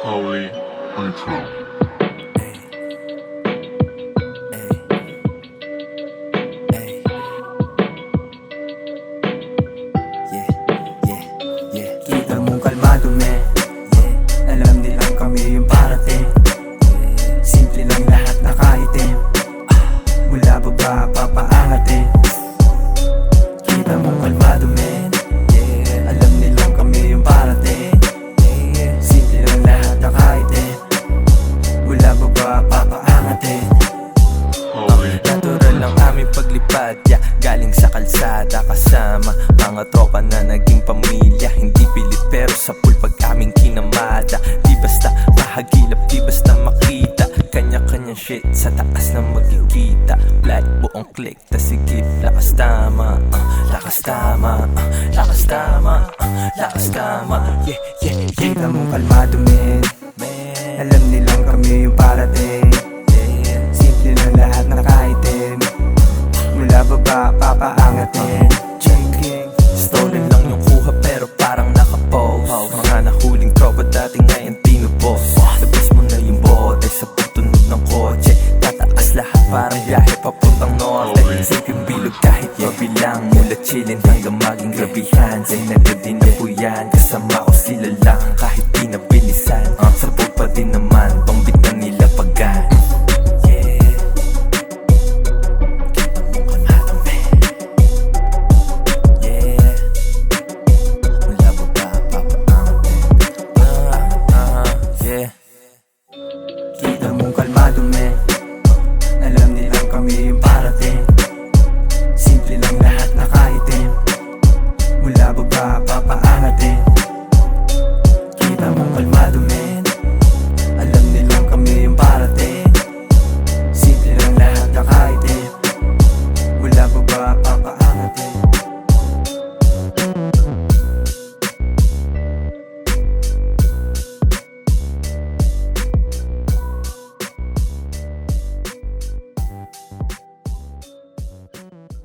Holy Intro. Kita mong kalmado men, alam nilang kami yung parating. Simple lang lahat nakaitim, mula baba papaangatin. Kita mong kalmado men, alam nilang kami yung parating. Simple lang lahat nakaitim, mula baba papaangatin. Natural lang aming paglipad, galing sa kalsada kasama mga tropa na naging pamilya. Hindi pilit pero sa pool pag aming kinamada. Di basta mahagilap, di basta makita. Kanya-kanyang shit sa taas na magkikita. Black buong click, tas sigip, lakas tama, lakas tama, lakas tama, lakas tama. Kita mong kalmado men, alam nilang kami yung parating. Simple na lahat nakaitim, mula baba papaangatin. Stolen lang yung kuha pero parang nakapose. Mga nahuling tropa dati ngayon tinubos. Labas mo na yung bote sa pagtunog ng kotse. Tataas lahat parang biyahe papuntang norte. Safe yung bilog kahit mabilang. Mula chillin hanggang maging gabihan. Say nagadin na po yan, kasama ko sila lang. Kahit pinabilisan, sabog pa din naman pangbit na nila pagan. Kita mong kalmado men, alam nilang kami yung parating.